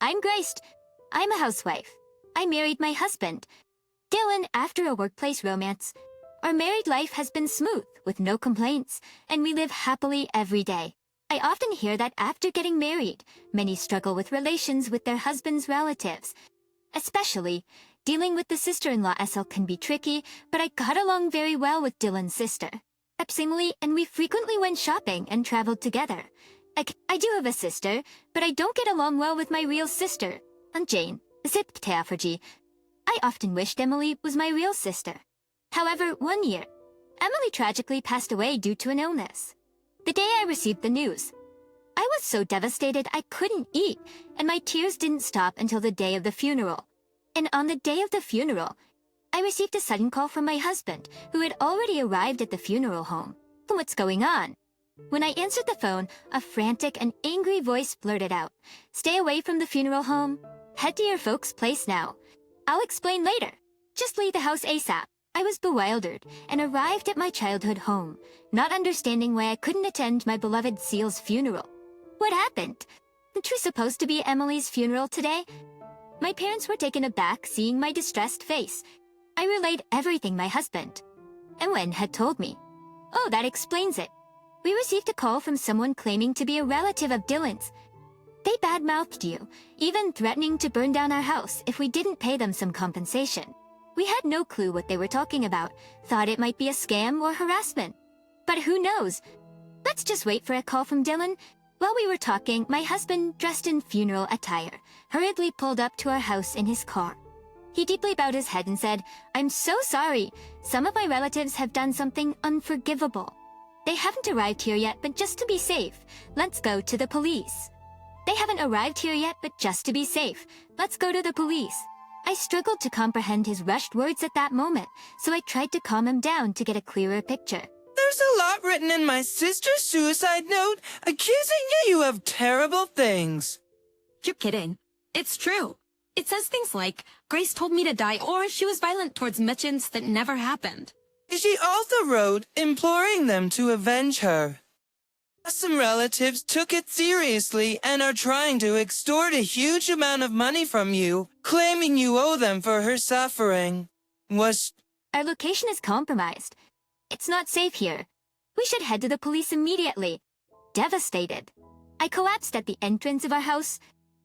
I'm Grace. I'm a housewife. I married my husband, Dylan, after a workplace romance. Our married life has been smooth, with no complaints, and we live happily every day. I often hear that after getting married, many struggle with relations with their husband's relatives. Especially, dealing with the sister-in-law SL can be tricky, but I got along very well with Dylan's sister, Epsingly, and we frequently went shopping and traveled together. I do have a sister, but I don't get along well with my real sister, Aunt Jane, Zipteafergy. I often wished Emily was my real sister. However, one year, Emily tragically passed away due to an illness. The day I received the news, I was so devastated I couldn't eat, and my tears didn't stop until the day of the funeral. And on the day of the funeral, I received a sudden call from my husband, who had already arrived at the funeral home. What's going on? When I answered the phone, a frantic and angry voice blurted out, "Stay away from the funeral home. Head to your folks' place now. I'll explain later. Just leave the house ASAP." I was bewildered and arrived at my childhood home, not understanding why I couldn't attend my beloved Seal's funeral. What happened? It was supposed to be Emily's funeral today? My parents were taken aback seeing my distressed face. I relayed everything my husband, Ewen, had told me. Oh, that explains it. We received a call from someone claiming to be a relative of Dylan's. They badmouthed you, even threatening to burn down our house if we didn't pay them some compensation. We had no clue what they were talking about, thought it might be a scam or harassment. But who knows? Let's just wait for a call from Dylan. While we were talking, my husband, dressed in funeral attire, hurriedly pulled up to our house in his car. He deeply bowed his head and said, "I'm so sorry. Some of my relatives have done something unforgivable. They haven't arrived here yet, but just to be safe, let's go to the police. They haven't arrived here yet, but just to be safe, let's go to the police." I struggled to comprehend his rushed words at that moment, so I tried to calm him down to get a clearer picture. There's a lot written in my sister's suicide note accusing you of terrible things. You're kidding. It's true. It says things like, Grace told me to die, or she was violent towards Mitchins that never happened. She also wrote imploring them to avenge her. Some relatives took it seriously and are trying to extort a huge amount of money from you, claiming you owe them for her suffering. Our location is compromised. It's not safe here. We should head to the police immediately. Devastated, I collapsed at the entrance of our house.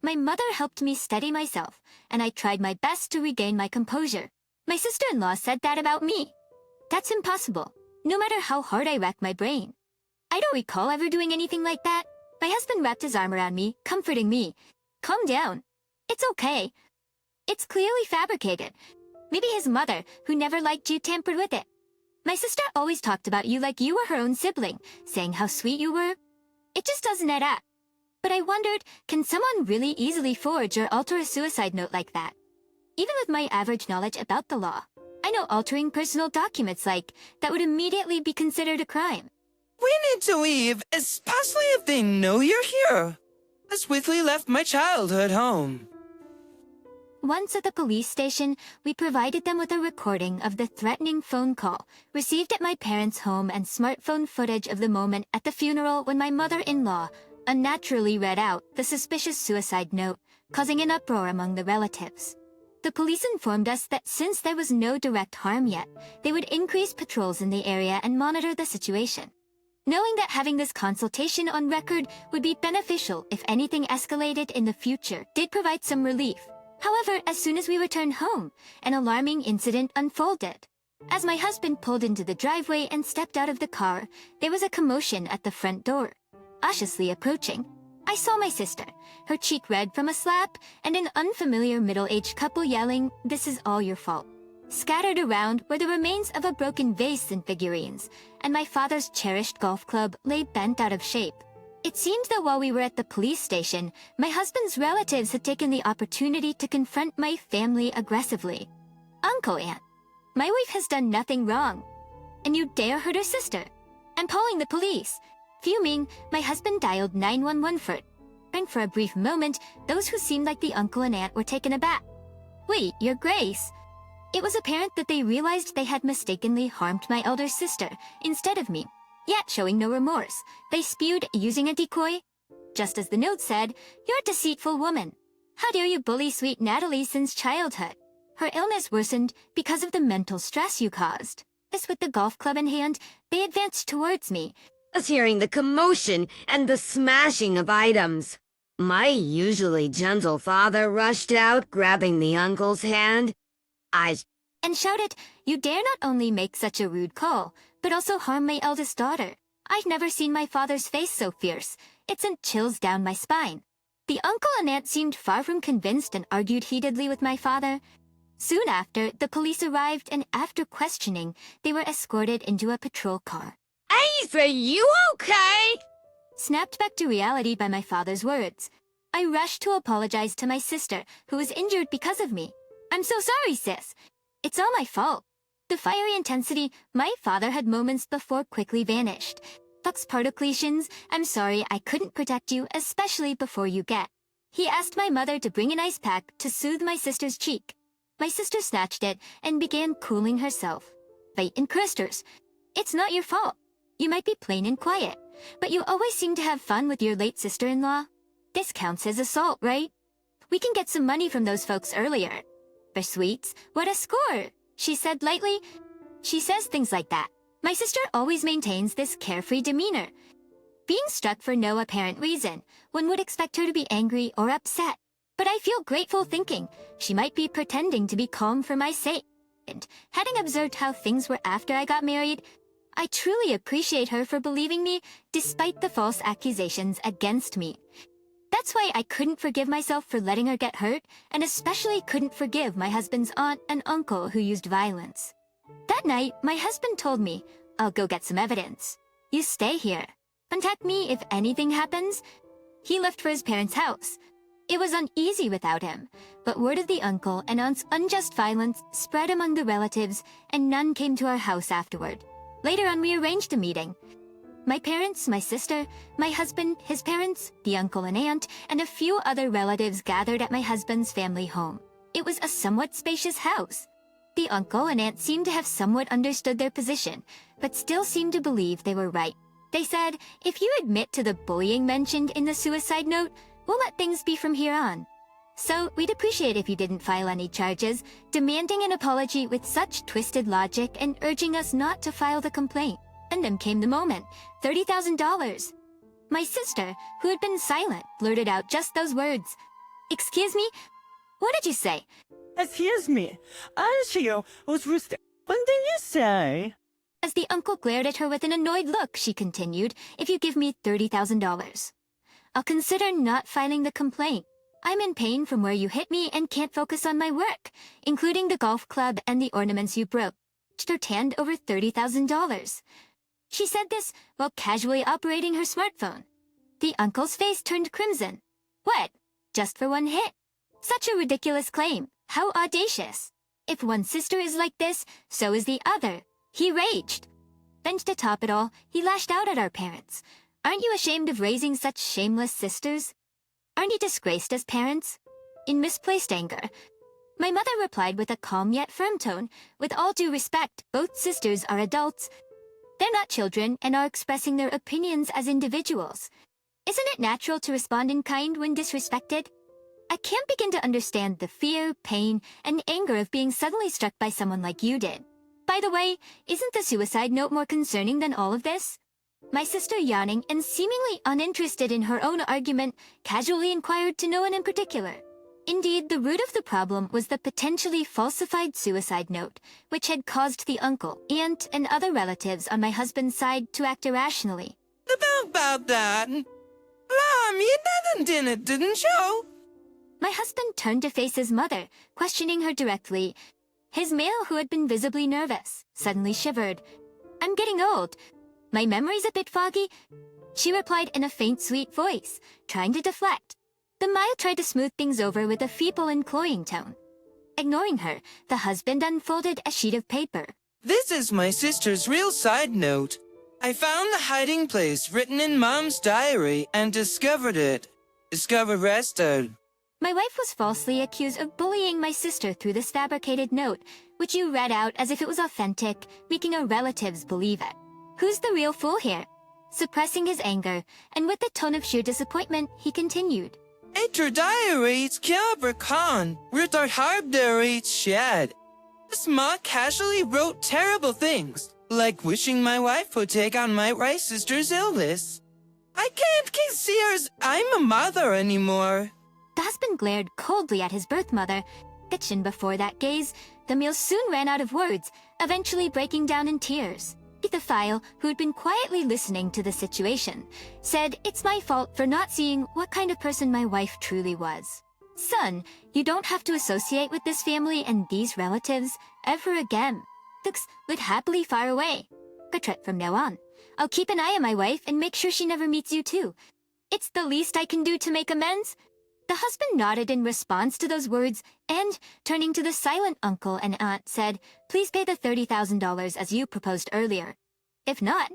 My mother helped me steady myself, and I tried my best to regain my composure. My sister-in-law said that about me. That's impossible, no matter how hard I racked my brain. I don't recall ever doing anything like that. My husband wrapped his arm around me, comforting me. Calm down. It's okay. It's clearly fabricated. Maybe his mother, who never liked you, tampered with it. My sister always talked about you like you were her own sibling, saying how sweet you were. It just doesn't add up. But I wondered, can someone really easily forge or alter a suicide note like that? Even with my average knowledge about the law, I know altering personal documents like that would immediately be considered a crime. We need to leave, especially if they know you're here. I swiftly left my childhood home. Once at the police station, we provided them with a recording of the threatening phone call received at my parents' home and smartphone footage of the moment at the funeral when my mother-in-law unnaturally read out the suspicious suicide note, causing an uproar among the relatives. The police informed us that since there was no direct harm yet, they would increase patrols in the area and monitor the situation. Knowing that having this consultation on record would be beneficial if anything escalated in the future did provide some relief. However, as soon as we returned home, an alarming incident unfolded. As my husband pulled into the driveway and stepped out of the car, there was a commotion at the front door. Cautiously approaching, I saw my sister, her cheek red from a slap, and an unfamiliar middle-aged couple yelling, "This is all your fault." Scattered around were the remains of a broken vase and figurines, and my father's cherished golf club lay bent out of shape. It seemed that while we were at the police station, my husband's relatives had taken the opportunity to confront my family aggressively. "Uncle Aunt, my wife has done nothing wrong, and you dare hurt her sister. I'm calling the police." Fuming, my husband dialed 911 for it. And for a brief moment, those who seemed like the uncle and aunt were taken aback. "Wait, you're Grace." It was apparent that they realized they had mistakenly harmed my elder sister instead of me. Yet, showing no remorse, they spewed using a decoy. Just as the note said, "You're a deceitful woman." How dare you bully sweet Natalie since childhood? Her illness worsened because of the mental stress you caused. As with the golf club in hand, they advanced towards me. Was hearing the commotion and the smashing of items. My usually gentle father rushed out, grabbing the uncle's hand. And shouted, "You dare not only make such a rude call, but also harm my eldest daughter." I've never seen my father's face so fierce. It sent chills down my spine. The uncle and aunt seemed far from convinced and argued heatedly with my father. Soon after, the police arrived, and after questioning, they were escorted into a patrol car. Ava, you okay? Snapped back to reality by my father's words. I rushed to apologize to my sister, who was injured because of me. "I'm so sorry, sis. It's all my fault." The fiery intensity my father had moments before quickly vanished. Fox partoculations, "I'm sorry I couldn't protect you, especially before you get." He asked my mother to bring an ice pack to soothe my sister's cheek. My sister snatched it and began cooling herself. Fight and cursed. "It's not your fault. You might be plain and quiet, but you always seem to have fun with your late sister-in-law. This counts as assault, right? We can get some money from those folks earlier." "For sweets, what a score," she said lightly. She says things like that. My sister always maintains this carefree demeanor. Being struck for no apparent reason, one would expect her to be angry or upset. But I feel grateful thinking she might be pretending to be calm for my sake. And having observed how things were after I got married, I truly appreciate her for believing me despite the false accusations against me. That's why I couldn't forgive myself for letting her get hurt, and especially couldn't forgive my husband's aunt and uncle who used violence. That night, my husband told me, "I'll go get some evidence. You stay here. Contact me if anything happens." He left for his parents' house. It was uneasy without him, but word of the uncle and aunt's unjust violence spread among the relatives, and none came to our house afterward. Later on, we arranged a meeting. My parents, my sister, my husband, his parents, the uncle and aunt, and a few other relatives gathered at my husband's family home. It was a somewhat spacious house. The uncle and aunt seemed to have somewhat understood their position, but still seemed to believe they were right. They said, "If you admit to the bullying mentioned in the suicide note, we'll let things be from here on. So we'd appreciate if you didn't file any charges," demanding an apology with such twisted logic and urging us not to file the complaint. And then came the moment. $30,000. My sister, who had been silent, blurted out just those words. "Excuse me? What did you say?" Excuse me, Archie was roosting. What did you say? As the uncle glared at her with an annoyed look, she continued, "If you give me $30,000, I'll consider not filing the complaint. I'm in pain from where you hit me and can't focus on my work, including the golf club and the ornaments you broke." Her hand over $30,000. She said this while casually operating her smartphone. The uncle's face turned crimson. What? Just for one hit? Such a ridiculous claim. How audacious. If one sister is like this, so is the other. He raged. Then to top it all, he lashed out at our parents. "Aren't you ashamed of raising such shameless sisters? Aren't you disgraced as parents?" In misplaced anger, my mother replied with a calm yet firm tone, "With all due respect, both sisters are adults. They're not children and are expressing their opinions as individuals. Isn't it natural to respond in kind when disrespected? I can't begin to understand the fear, pain, and anger of being suddenly struck by someone like you did. By the way, isn't the suicide note more concerning than all of this?" My sister, yawning and seemingly uninterested in her own argument, casually inquired to no one in particular. Indeed, the root of the problem was the potentially falsified suicide note, which had caused the uncle, aunt, and other relatives on my husband's side to act irrationally. About that. Mom, you didn't you? My husband turned to face his mother, questioning her directly. His male, who had been visibly nervous, suddenly shivered. "I'm getting old. My memory's a bit foggy," she replied in a faint, sweet voice, trying to deflect. The Maya tried to smooth things over with a feeble and cloying tone. Ignoring her, the husband unfolded a sheet of paper. "This is my sister's real side note. I found the hiding place written in Mom's diary and discovered it. Arrested." My wife was falsely accused of bullying my sister through this fabricated note, which you read out as if it was authentic, making our relatives believe it. Who's the real fool here? Suppressing his anger, and with a tone of sheer disappointment, he continued. Etter diaries Kyabrakan, Rutar Harbderit Shed. This ma casually wrote terrible things, like wishing my wife would take on my right sister's illness. I can't consider I'm a mother anymore. The husband glared coldly at his birth mother. Kitchen before that gaze, the meal soon ran out of words, eventually breaking down in tears. The file, who had been quietly listening to the situation, said it's my fault for not seeing what kind of person my wife truly was. Son, you don't have to associate with this family and these relatives ever again. Thux lived happily far away. Portrait from now on. I'll keep an eye on my wife and make sure she never meets you too. It's the least I can do to make amends. The husband nodded in response to those words and, turning to the silent uncle and aunt, said, please pay the $30,000 as you proposed earlier. If not,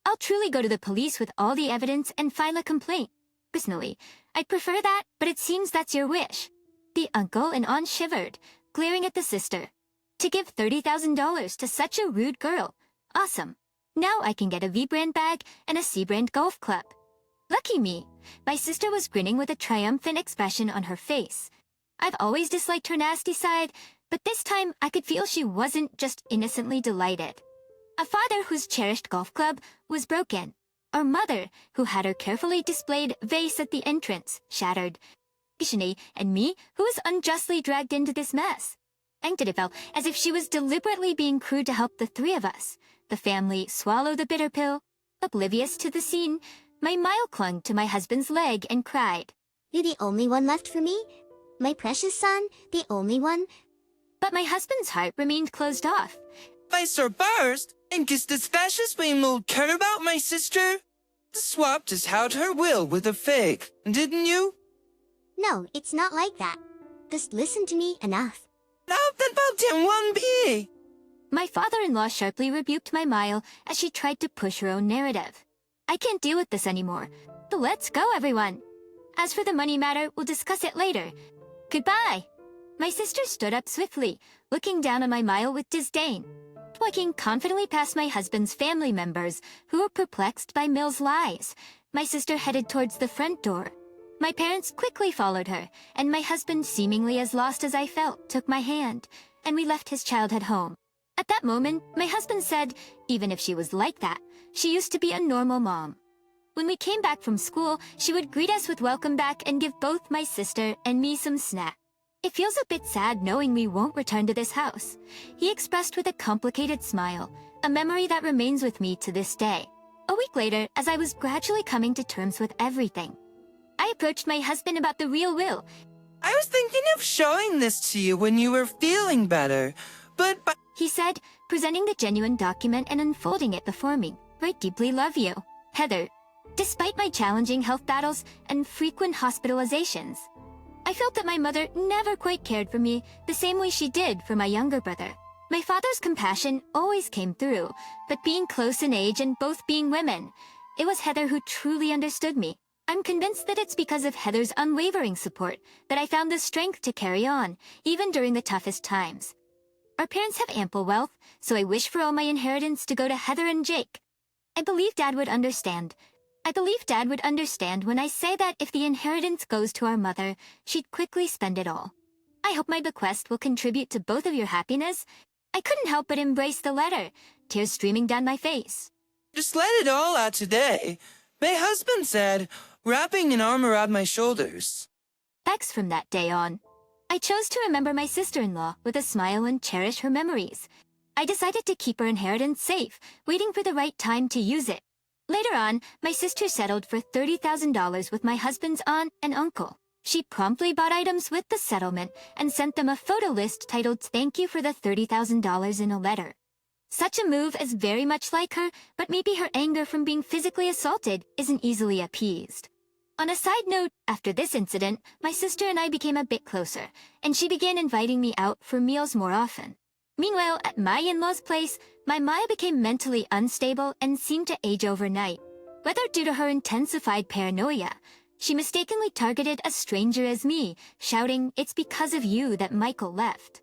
I'll truly go to the police with all the evidence and file a complaint. Personally, I'd prefer that, but it seems that's your wish. The uncle and aunt shivered, glaring at the sister. To give $30,000 to such a rude girl. Awesome. Now I can get a V-brand bag and a C-brand golf club. Lucky me. My sister was grinning with a triumphant expression on her face. I've always disliked her nasty side, but this time I could feel she wasn't just innocently delighted. A father whose cherished golf club was broken. Our mother, who had her carefully displayed vase at the entrance, shattered. Kishini and me, who was unjustly dragged into this mess. It felt as if she was deliberately being crude to help the three of us. The family swallowed the bitter pill. Oblivious to the scene, my Mile clung to my husband's leg and cried. You're the only one left for me? My precious son, the only one? But my husband's heart remained closed off. Vicer burst and kissed as fast as we moved care about my sister. Swapped us out her will with a fake, didn't you? No, it's not like that. Just listen to me enough. Now then about 1B. My father-in-law sharply rebuked my Mile as she tried to push her own narrative. I can't deal with this anymore. So let's go, everyone. As for the money matter, we'll discuss it later. Goodbye. My sister stood up swiftly, looking down on my Mile with disdain. Walking confidently past my husband's family members, who were perplexed by Mill's lies, my sister headed towards the front door. My parents quickly followed her, and my husband, seemingly as lost as I felt, took my hand, and we left his childhood home. At that moment, my husband said, even if she was like that, she used to be a normal mom. When we came back from school, she would greet us with welcome back and give both my sister and me some snack. It feels a bit sad knowing we won't return to this house, he expressed with a complicated smile, a memory that remains with me to this day. A week later, as I was gradually coming to terms with everything, I approached my husband about the real will. I was thinking of showing this to you when you were feeling better, but He said, presenting the genuine document and unfolding it before me. I deeply love you, Heather. Despite my challenging health battles and frequent hospitalizations, I felt that my mother never quite cared for me the same way she did for my younger brother. My father's compassion always came through, but being close in age and both being women, it was Heather who truly understood me. I'm convinced that it's because of Heather's unwavering support that I found the strength to carry on, even during the toughest times. Our parents have ample wealth, so I wish for all my inheritance to go to Heather and Jake. I believe Dad would understand. When I say that if the inheritance goes to our mother, she'd quickly spend it all. I hope my bequest will contribute to both of your happiness. I couldn't help but embrace the letter, tears streaming down my face. just let it all out today. My husband said, wrapping an arm around my shoulders. Thanks from that day on. I chose to remember my sister-in-law with a smile and cherish her memories. I decided to keep her inheritance safe, waiting for the right time to use it. Later on, my sister settled for $30,000 with my husband's aunt and uncle. She promptly bought items with the settlement and sent them a photo list titled "Thank you for the $30,000" in a letter. Such a move is very much like her, but maybe her anger from being physically assaulted isn't easily appeased. On a side note, after this incident, my sister and I became a bit closer, and she began inviting me out for meals more often. Meanwhile, at my in-laws' place, my Maya became mentally unstable and seemed to age overnight. Whether due to her intensified paranoia, she mistakenly targeted a stranger as me, shouting, "It's because of you that Michael left."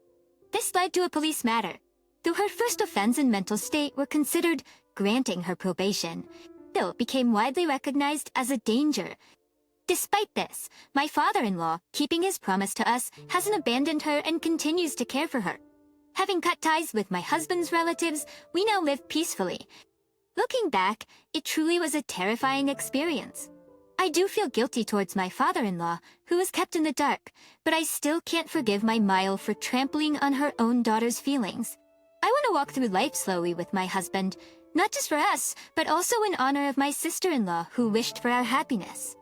This led to a police matter. Though her first offense and mental state were considered granting her probation, Bill became widely recognized as a danger. Despite this, my father-in-law, keeping his promise to us, hasn't abandoned her and continues to care for her. Having cut ties with my husband's relatives, we now live peacefully. Looking back, it truly was a terrifying experience. I do feel guilty towards my father-in-law, who was kept in the dark, but I still can't forgive my Mile for trampling on her own daughter's feelings. I want to walk through life slowly with my husband, not just for us, but also in honor of my sister-in-law who wished for our happiness.